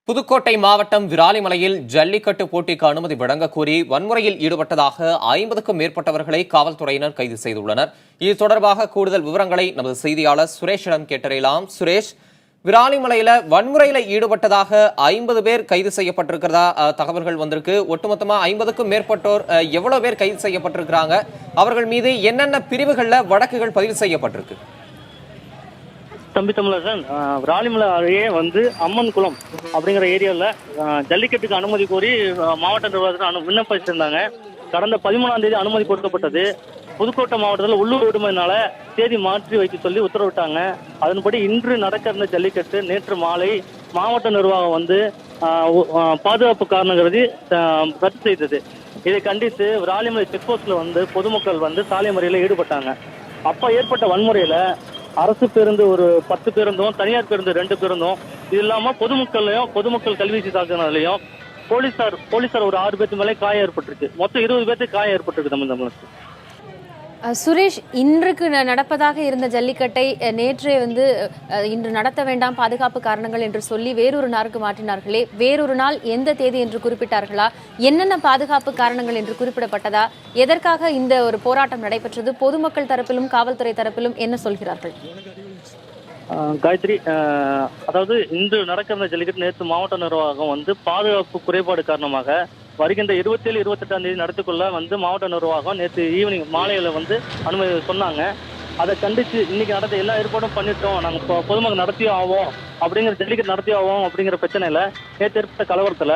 புதுக்கோட்டை மாவட்டம் விராலிமலையில் ஜல்லிக்கட்டு போட்டிக்கு அனுமதி வழங்க கோரி வன்முறையில் ஈடுபட்டதாக 50க்கும் மேற்பட்டவர்களை காவல்துறையினர் கைது செய்துள்ளனர். இது தொடர்பாக கூடுதல் விவரங்களை நமது செய்தியாளர் சுரேஷிடம் கேட்டறியலாம். சுரேஷ், விராலிமலையில வன்முறையில ஈடுபட்டதாக 50 பேர் கைது செய்யப்பட்டிருக்கிறதா தகவல்கள் வந்திருக்கு. ஒட்டுமொத்தமா 50க்கும் மேற்பட்டோர் எவ்வளவு பேர் கைது செய்யப்பட்டிருக்கிறாங்க? அவர்கள் மீது என்னென்ன பிரிவுகள்ல வழக்குகள் பதிவு செய்யப்பட்டிருக்கு? தம்பி தமிழரசன், விராலிமலை அருகே அம்மன் குளம் அப்படிங்கிற ஏரியாவில் ஜல்லிக்கட்டுக்கு அனுமதி கோரி மாவட்ட நிர்வாகத்தில் விண்ணப்பிச்சிருந்தாங்க. கடந்த 13ஆம் தேதி அனுமதி கொடுக்கப்பட்டது. புதுக்கோட்டை மாவட்டத்தில் உள்ளூர் விடுமுறையினால தேதி மாற்றி வைக்க சொல்லி உத்தரவிட்டாங்க. அதன்படி இன்று நடக்க இருந்த ஜல்லிக்கட்டு நேற்று மாலை மாவட்ட நிர்வாகம் பாதுகாப்பு காரணம் கருதி ரத்து செய்தது. இதை கண்டித்து விராலிமலை செக் போஸ்ட்ல பொதுமக்கள் சாலை மறியலில் ஈடுபட்டாங்க. அப்ப ஏற்பட்ட வன்முறையில அரசு பேருந்து ஒரு 10 பேருந்தும், தனியார் பேருந்து 2 பேருந்தும், இது இல்லாம பொதுமக்கள் கல்வீசி தாக்குதலையும் போலீசார் ஒரு 6 பேருக்கு மேலே காயம் ஏற்பட்டிருக்கு. மொத்தம் 20 பேருக்கு காயம் ஏற்பட்டிருக்கு. தமிழகத்தில் சுரேஷ், இன்றைக்கு நடப்பதாக இருந்த ஜல்லிக்கட்டை நேற்றே இன்று நடத்த வேண்டாம் பாதுகாப்பு காரணங்கள் என்று சொல்லி வேறொரு நாளுக்கு மாற்றினார்களே, வேறொரு நாள் எந்த தேதி என்று குறிப்பிட்டார்களா? என்னென்ன பாதுகாப்பு காரணங்கள் என்று குறிப்பிடப்பட்டதா? எதற்காக இந்த ஒரு போராட்டம் நடைபெற்றது? பொதுமக்கள் தரப்பிலும் காவல்துறை தரப்பிலும் என்ன சொல்கிறார்கள்? காயத்ரி, அதாவது இன்று நடக்கிற ஜல்லிக்கட்டு நேற்று மாவட்ட நிர்வாகம் பாதுகாப்பு குறைபாடு காரணமாக வருகின்ற 27, 28ஆம் தேதி நடத்திக்கொள்ள மாவட்ட நிர்வாகம் நேற்று ஈவினிங் மாலையில அனுமதி சொன்னாங்க. அதை கண்டிச்சு இன்னைக்கு நடந்த எல்லா ஏற்பாடும் பண்ணிட்டோம், நாங்க பொதுமக்கள் நடத்தியே ஆவோம் அப்படிங்கிற ஜல்லிக்கட்டு நடத்தியே ஆவோம் அப்படிங்கிற பிரச்சனையில நேற்று ஏற்பட்ட கலவரத்துல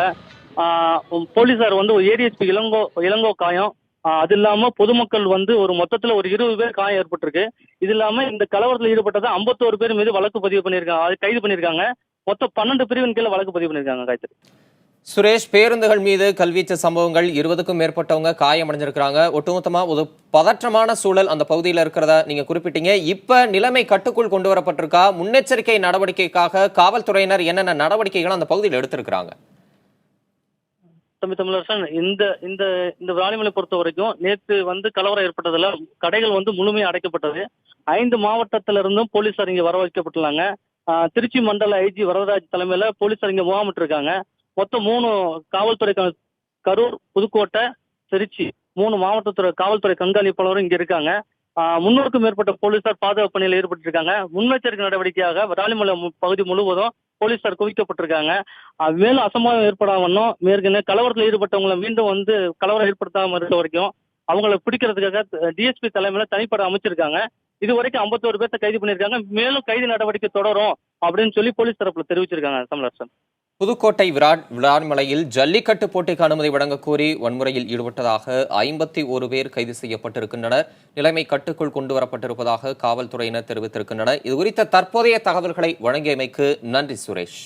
போலீசார் ஒரு ஏடிஎஸ்பி இளங்கோ காயம், அது இல்லாம பொதுமக்கள் ஒரு மொத்தத்துல ஒரு 20 பேர் காயம் ஏற்பட்டிருக்கு. இது இல்லாம இந்த கலவரத்தில் ஈடுபட்டதை 51 பேர் மீது வழக்கு பதிவு பண்ணியிருக்காங்க, அது கைது பண்ணியிருக்காங்க. மொத்தம் 12 பிரிவின் கீழே வழக்கு பதிவு பண்ணியிருக்காங்க. காயத்ரி, சுரேஷ், பேருந்துகள் மீது கல்வீச்சு சம்பவங்கள் 20க்கும் மேற்பட்டவங்க காயமடைஞ்சிருக்கிறாங்க. ஒட்டுமொத்தமா ஒரு பதற்றமான சூழல் அந்த பகுதியில் இருக்கிறதா நீங்க குறிப்பிட்டீங்க. இப்ப நிலைமை கட்டுக்குள் கொண்டு வரப்பட்டிருக்கா? முன்னெச்சரிக்கை நடவடிக்கைக்காக காவல்துறையினர் என்னென்ன நடவடிக்கைகள் அந்த பகுதியில் எடுத்திருக்கிறாங்க? தமிழரசன், இந்த விராலிமலை பொறுத்த வரைக்கும் நேற்று கலவரம் ஏற்பட்டதுல கடைகள் முழுமையாக அடைக்கப்பட்டது. 5 மாவட்டத்தில இருந்தும் போலீசார் இங்க வரவழைக்கப்பட்டுள்ளாங்க. திருச்சி மண்டல ஐஜி வரதராஜ் தலைமையில போலீசார் இங்க முகாமிட்டு இருக்காங்க. மொத்தம் 3 காவல்துறை, கரூர், புதுக்கோட்டை, திருச்சி 3 மாவட்டத்துறை காவல்துறை கண்காணிப்பாளரும் இங்க இருக்காங்க. 300க்கும் மேற்பட்ட போலீசார் பாதுகாப்பு பணியில் ஈடுபட்டிருக்காங்க. முன்னெச்சரிக்கை நடவடிக்கையாக விராலிமலை பகுதி முழுவதும் போலீசார் குவிக்கப்பட்டிருக்காங்க. மேலும் அசம்பாவிதம் ஏற்படாமன்னும் மேற்கனவே கலவரத்தில் ஈடுபட்டவங்களை மீண்டும் கலவரம் ஏற்படுத்தாம இருக்க வரைக்கும் அவங்களை பிடிக்கிறதுக்காக டிஎஸ்பி தலைமையில தனிப்படை அமைச்சிருக்காங்க. இதுவரைக்கும் 51 பேர்த்த கைது பண்ணியிருக்காங்க. மேலும் கைது நடவடிக்கை தொடரும் அப்படின்னு சொல்லி போலீஸ் தரப்புல தெரிவிச்சிருக்காங்க. தமிழரசன், புதுக்கோட்டை விராலிமலையில் ஜல்லிக்கட்டு போட்டிக்கு அனுமதி வழங்க கோரி வன்முறையில் ஈடுபட்டதாக 51 பேர் கைது செய்யப்பட்டிருக்கின்றனர். நிலைமை கட்டுக்குள் கொண்டு வரப்பட்டிருப்பதாக காவல்துறையினர் தெரிவித்திருக்கின்றனர். இது குறித்த தற்போதைய தகவல்களை வழங்கியமைக்கு நன்றி சுரேஷ்.